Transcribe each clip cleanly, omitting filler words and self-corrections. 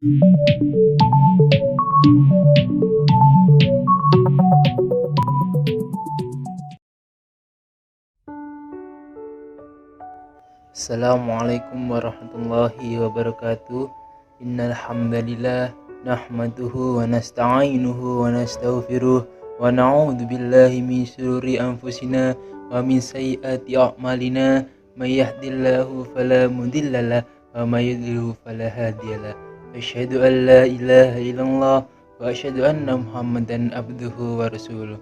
Assalamualaikum warahmatullahi wabarakatuh. Innal hamdalillah nahmaduhu wa nasta'inuhu wa nastaghfiruh wa na'udzu billahi min shururi anfusina wa min sayyiati a'malina. May yahdihillahu fala mudhillalah wa may yudhlil fala hadiyalah. Asyhadu an la ilaha illallah wa asyhadu anna Muhammadan abduhu wa rasuluh.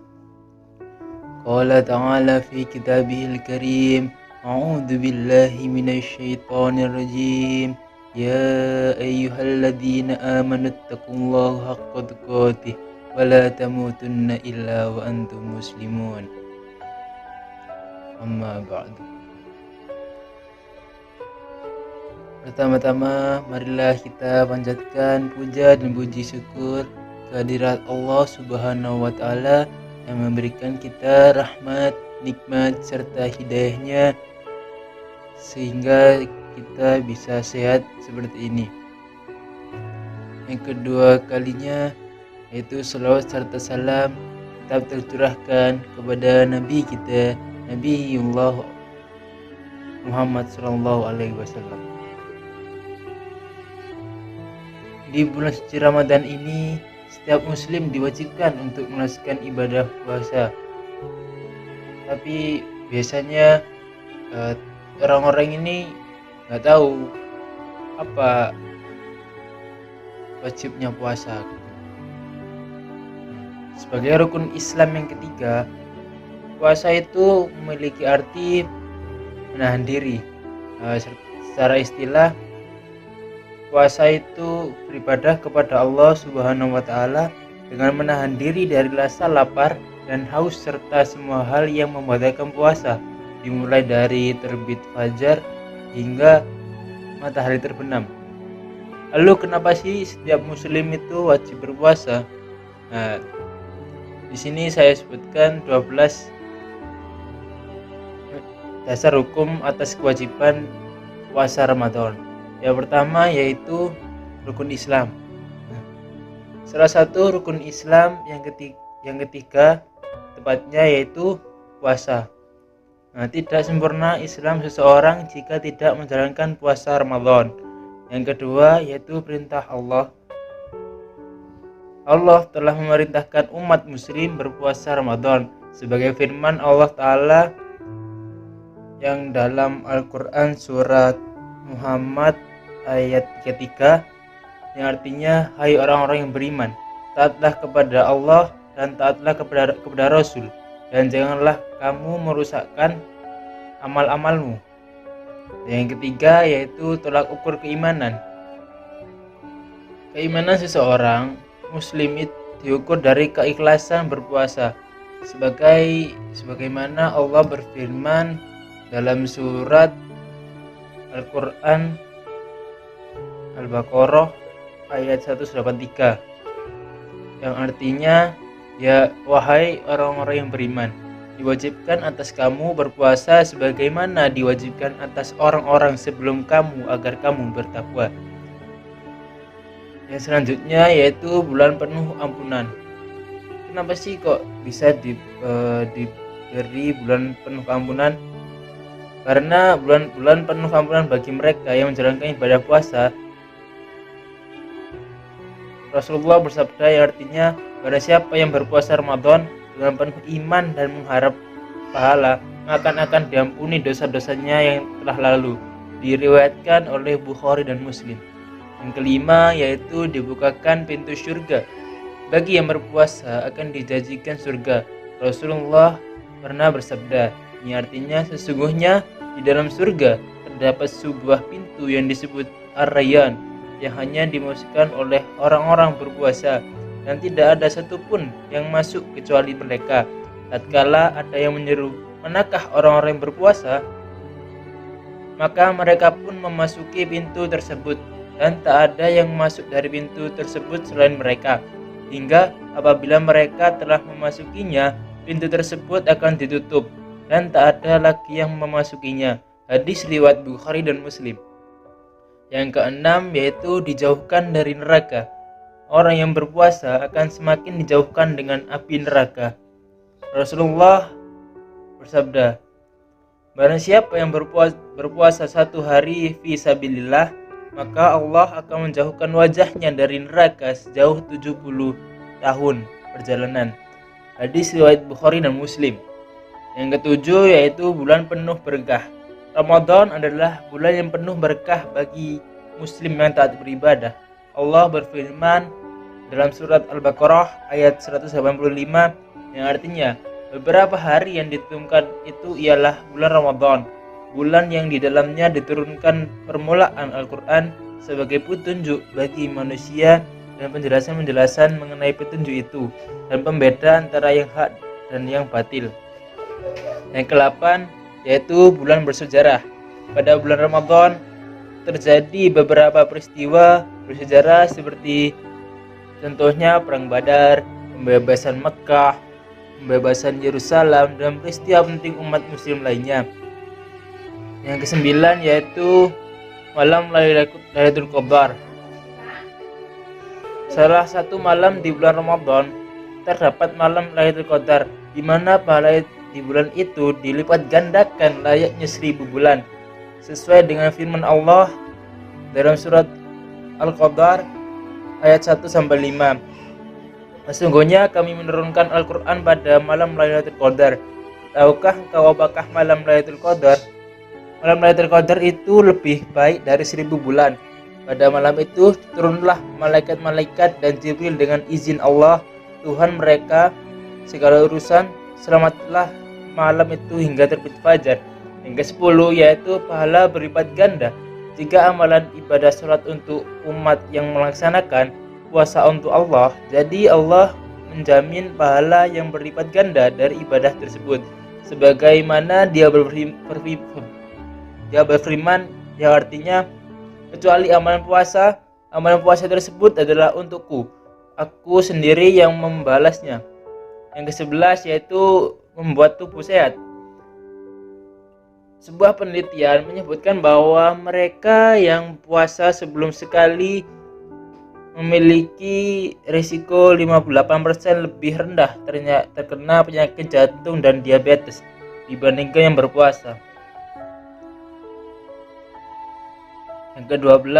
Qala ta'ala fi kitabihil karim. A'udzu billahi minasy syaithanir rajim. Ya ayyuhalladzina amanu taqullaha haqqa tuqatih wa la tamutunna illa wa antum muslimun. Amma ba'du. Pertama-tama marilah kita panjatkan puja dan puji syukur kehadirat Allah Subhanahu wa taala yang memberikan kita rahmat, nikmat serta hidayahnya sehingga kita bisa sehat seperti ini. Yang kedua kalinya yaitu selawat serta salam tetap tercurahkan kepada Nabi kita, Nabiullah Muhammad SAW. Di bulan suci Ramadan ini setiap muslim diwajibkan untuk melaksanakan ibadah puasa. Tapi biasanya orang-orang ini nggak tahu apa wajibnya puasa. Sebagai rukun Islam yang ketiga, puasa itu memiliki arti menahan diri. Secara istilah, puasa itu beribadah kepada Allah Subhanahu wa taala dengan menahan diri dari rasa lapar dan haus serta semua hal yang membatalkan puasa, dimulai dari terbit fajar hingga matahari terbenam. Lalu kenapa sih setiap muslim itu wajib berpuasa? Nah, di sini saya sebutkan 12 dasar hukum atas kewajiban puasa Ramadan. Yang pertama yaitu rukun Islam. Salah satu rukun Islam yang ketiga tepatnya yaitu puasa. Tidak sempurna Islam seseorang jika tidak menjalankan puasa Ramadan. Yang kedua yaitu perintah Allah. Allah telah memerintahkan umat muslim berpuasa Ramadan sebagai firman Allah Ta'ala yang dalam Al-Quran surat Muhammad ayat 33 yang artinya, hai orang-orang yang beriman, taatlah kepada Allah dan taatlah kepada Rasul, dan janganlah kamu merusakkan amal-amalmu. Yang ketiga yaitu tolak ukur keimanan. Keimanan seseorang muslim itu diukur dari keikhlasan berpuasa, sebagaimana Allah berfirman dalam surat Al-Quran Al-Baqarah ayat 183 yang artinya, ya wahai orang-orang yang beriman, diwajibkan atas kamu berpuasa sebagaimana diwajibkan atas orang-orang sebelum kamu agar kamu bertakwa. Yang selanjutnya yaitu bulan penuh ampunan. Kenapa sih kok bisa diberi bulan penuh ampunan? Karena bulan penuh ampunan bagi mereka yang menjalankan ibadah puasa. Rasulullah bersabda yang artinya, pada siapa yang berpuasa Ramadan dengan penuh iman dan mengharap pahala, maka akan diampuni dosa-dosanya yang telah lalu. Diriwayatkan oleh Bukhari dan Muslim. Yang kelima yaitu dibukakan pintu surga. Bagi yang berpuasa akan dijanjikan surga. Rasulullah pernah bersabda, ini artinya sesungguhnya di dalam surga terdapat sebuah pintu yang disebut Ar-Rayyan yang hanya dimasukkan oleh orang-orang berpuasa, dan tidak ada satupun yang masuk kecuali mereka. Tatkala ada yang menyeru, manakah orang-orang yang berpuasa? Maka mereka pun memasuki pintu tersebut, dan tak ada yang masuk dari pintu tersebut selain mereka. Hingga apabila mereka telah memasukinya, pintu tersebut akan ditutup, dan tak ada lagi yang memasukinya. Hadis riwayat Bukhari dan Muslim. Yang keenam yaitu dijauhkan dari neraka. Orang yang berpuasa akan semakin dijauhkan dengan api neraka. Rasulullah bersabda, barang siapa yang berpuasa 1 hari fi sabilillah, maka Allah akan menjauhkan wajahnya dari neraka sejauh 70 tahun perjalanan. Hadis riwayat Bukhari dan Muslim. Yang ketujuh yaitu bulan penuh berkah. Ramadan adalah bulan yang penuh berkah bagi muslim yang taat beribadah. Allah berfirman dalam surat Al-Baqarah ayat 185 yang artinya, beberapa hari yang ditentukan itu ialah bulan Ramadan, bulan yang di dalamnya diturunkan permulaan Al-Quran sebagai petunjuk bagi manusia dan penjelasan-penjelasan mengenai petunjuk itu dan pembeda antara yang hak dan yang batil. Yang ke-8 yaitu bulan bersejarah. Pada bulan Ramadan terjadi beberapa peristiwa bersejarah seperti contohnya Perang Badar, pembebasan Mekah, pembebasan Yerusalem, dan peristiwa penting umat muslim lainnya. Yang ke-9 yaitu malam Lailatul Qadar. Salah satu malam di bulan Ramadan terdapat malam Lailatul Qadar, di mana pahala di bulan itu dilipat gandakan layaknya 1000 bulan, sesuai dengan firman Allah dalam surat Al-Qadar ayat 1-5. Sesungguhnya kami menurunkan Al-Quran pada malam Lailatul Qadar. Tahukah engkau apakah malam Lailatul Qadar? Malam Lailatul Qadar itu lebih baik dari 1000 bulan. Pada malam itu turunlah malaikat-malaikat dan Jibril dengan izin Allah Tuhan mereka segala urusan. Selamatlah malam itu hingga terbit fajar. Yang ke-10 yaitu pahala berlipat ganda. Jika amalan ibadah sholat untuk umat yang melaksanakan puasa untuk Allah, jadi Allah menjamin pahala yang berlipat ganda dari ibadah tersebut. Sebagaimana dia berfirman yang artinya, kecuali amalan puasa tersebut adalah untukku, aku sendiri yang membalasnya. Yang ke-11 yaitu membuat tubuh sehat. Sebuah penelitian menyebutkan bahwa mereka yang puasa sebelum sekali memiliki risiko 58% lebih rendah terkena penyakit jantung dan diabetes dibandingkan yang berpuasa. Yang ke-12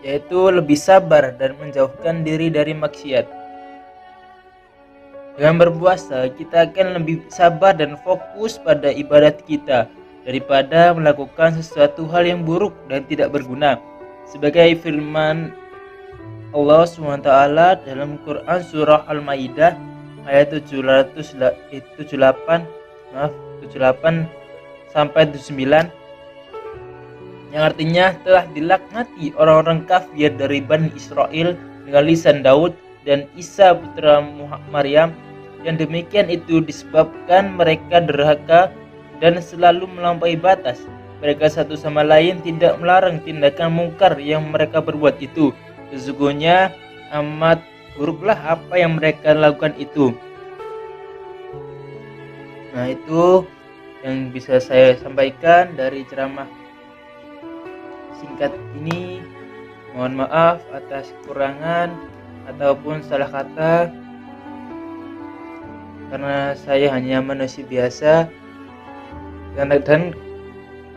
yaitu lebih sabar dan menjauhkan diri dari maksiat. Dengan berpuasa, kita akan lebih sabar dan fokus pada ibadat kita daripada melakukan sesuatu hal yang buruk dan tidak berguna. Sebagai firman Allah SWT dalam Quran Surah Al-Maidah ayat 78-79 yang artinya telah dilaknati orang-orang kafir dari Bani Israel dengan lisan Daud dan Isa putra Maryam. Yang demikian itu disebabkan mereka derhaka dan selalu melampaui batas. Mereka satu sama lain tidak melarang tindakan mungkar yang mereka berbuat itu. Sesungguhnya amat buruklah apa yang mereka lakukan itu. Nah, itu yang bisa saya sampaikan dari ceramah singkat ini. Mohon maaf atas kekurangan ataupun salah kata, karena saya hanya manusia biasa dan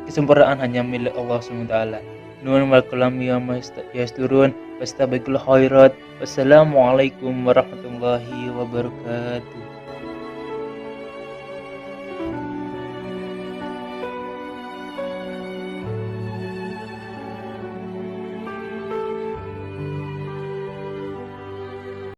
kesempurnaan hanya milik Allah SWT. Nuhun wal kalami wa yasturun wastabikul khairat. Wassalamualaikum warahmatullahi wabarakatuh.